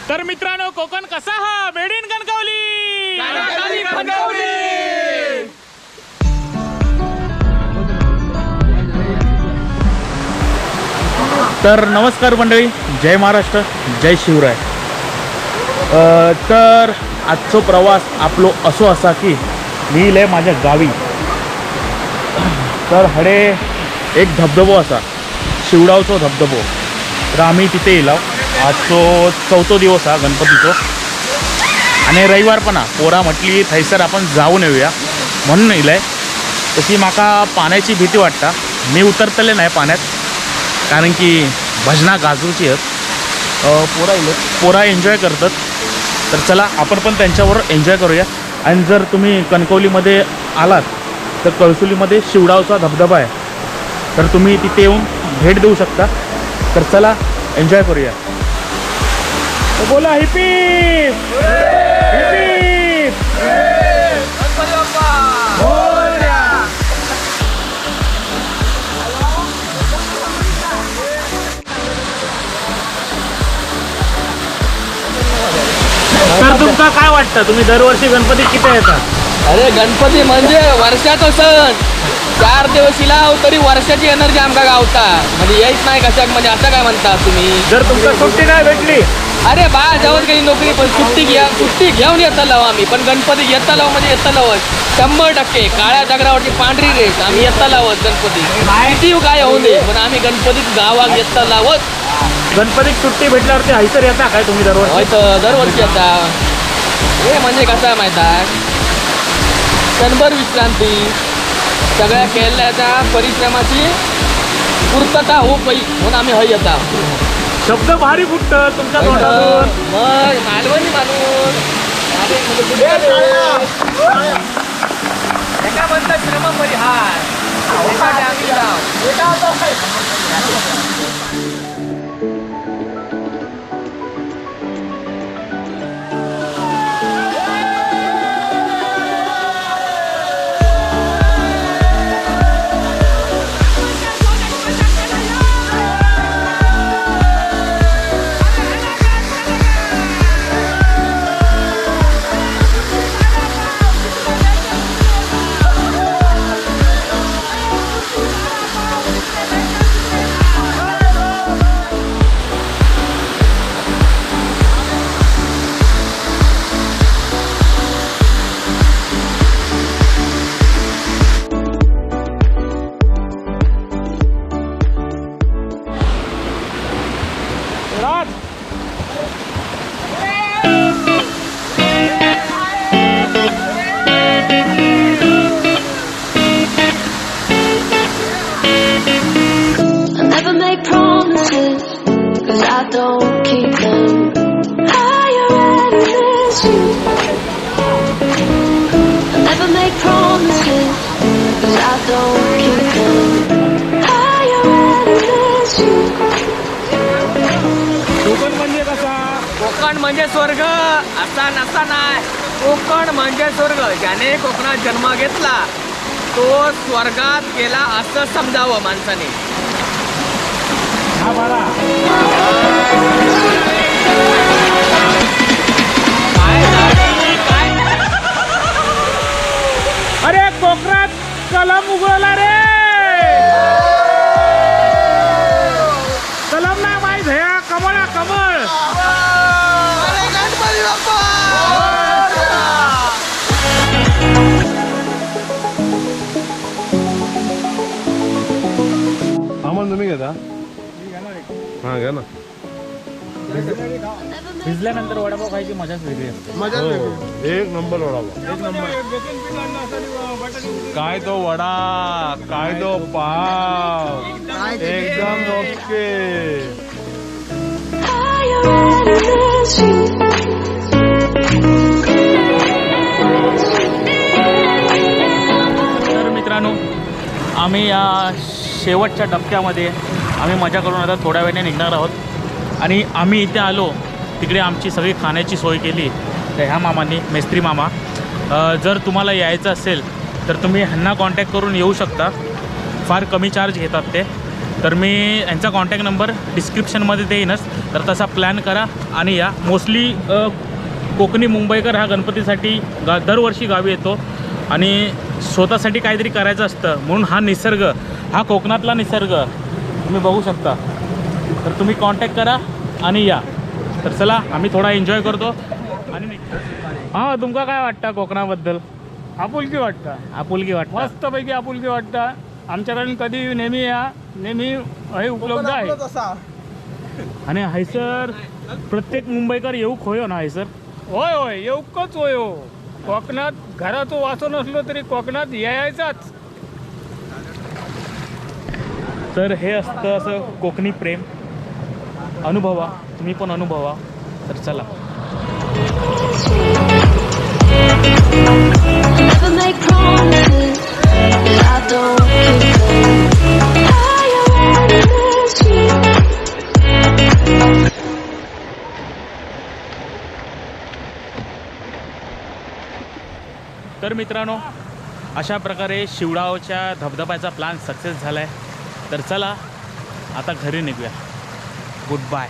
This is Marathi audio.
तर मित्रांनो, कोकण कसा हा मेड इन कणकवली। तर नमस्कार मंडळी, जय महाराष्ट्र, जय शिवराय। तर आजचा प्रवास आपलो असो असा की मी इले माझ्या गावी। तर हडे एक धबधबो असा, शिवडावचो धबधबो। तर आम्ही तिथे येलो। आजचो 4थो दिवस हा गणपतीचो आणि रविवार पण हा। पोरा म्हटली थैसर आपण जाऊन येऊया म्हणून येयलाय। तशी माका पाण्याची भीती वाटता, मी उतरतले नाही पाण्यात, कारण की भजना गाजरूची आहेत। पोरा एन्जॉय करतात। तर चला आपण पण त्यांच्यावर एन्जॉय करूया। आणि जर तुम्ही कणकवलीमध्ये आलात तर कळसुलीमध्ये शिवडावचा धबधबा आहे, तर तुम्ही तिथे येऊन भेट देऊ शकता। तर चला एन्जॉय करूया। तो बोला हिपी हिपी। तर तुमका काय वाटतं, तुम्ही दरवर्षी गणपती किती येतात? अरे गणपती म्हणजे वर्षाचा सण, 4 दिवस लाव तरी वर्षाची एनर्जी आमका गावता, म्हणजे येत नाही कशाक, म्हणजे असं काय म्हणता तुम्ही? जर तुमका सुट्टी नाही भेटली, अरे बा जाऊन गेली नोकरी, पण सुट्टी घेऊन येतलो आम्ही, पण गणपती येतलो म्हणजे येतलोच 100%। काळ्या दगडावरची पांढरी रेस, आम्ही येतलोच गणपती, किती काय होऊ दे, पण आम्ही गणपतीत गावात येतलोच। गणपतीत सुट्टी भेटल्यावरती हैसर येता काय तुम्ही दरवर्षी? होय तर दरवर्षी येता। हे म्हणजे कसं आहे माहिती आहे, क्षणभर विश्रांती, सगळ्या केल्याच्या परिश्रमाची पूर्तता हो पै म्हणून आम्ही हय येता। शब्द भारी फुटतं तुमच्या तोंडातून। मग मालवणी माणूस एका म्हणतात श्रम परिहार, त्यासाठी आम्ही कोकण म्हणजे स्वर्ग असा नसा नाही, कोकण म्हणजे स्वर्ग। ज्याने कोकणात जन्म घेतला तो स्वर्गात गेला असं समजावं माणसाने। अरे कोकणात कलम उगवला रे, कलम ना माहित हे कमळ कमळ। आम्हाला तुम्ही घेता? हां घ्या ना। भिजल्यानंतर वडापाव खायची मजाच वेगळी असते। मजा एक नंबर वडापाव, एक नंबर। काय तो वडा, काय तो पाव, एकदम ओके। तर मित्रांनो, आम्ही या शेवटच्या टप्प्यामध्ये आम्ही मजा करून आता थोड्या वेळाने निघणार आहोत। आणि आम्ही इथे आलो, तिकडे आमची सगळी खाण्याची सोय केली तर ह्या मामांनी, मेस्त्री मामा। जर तुम्हाला यायचं असेल तर तुम्ही ह्यांना कॉन्टॅक्ट करून येऊ शकता, फार कमी चार्ज घेतात ते। तर मी यांचा कॉन्टॅक्ट नंबर डिस्क्रिप्शनमध्ये देईनच. तर तसा प्लॅन करा आणि या. मोस्टली कोकणी मुंबईकर हा गणपतीसाठी दरवर्षी गावी येतो आणि स्वतःसाठी काहीतरी करायचं असतं, म्हणून हा निसर्ग, हा कोकणातला निसर्ग तुम्ही बघू शकता. तर तुम्ही कॉन्टॅक्ट करा आणि या. तर चला आम्ही थोडा एन्जॉय करतो आणि हां. तुमका काय वाटतं कोकणाबद्दल? आपुलकी वाटतं, आपुलकी वाटतं. मस्तपैकी आपुलकी वाटतं. आमच्याकडून कधी नेहमी या, नेहमी हे उपलब्ध आहे. आणि हैसर प्रत्येक मुंबईकर येऊ खोयो ना हैसर. होय होय, येऊकच होय हो. कोकणात घराचं वाचन नसलो तरी कोकणात यायचाच. तर हे असतं असं कोकणी प्रेम. अनुभवा, तुम्ही पण अनुभवा. तर चला. Never make promises that I don't keep them. I wanna miss you. तर मित्रांनो, अशा प्रकारे शिवडावच्या धबधब्याचा प्लॅन सक्सेस झाला आहे. तर चला आता घरी निघूया. Good bye.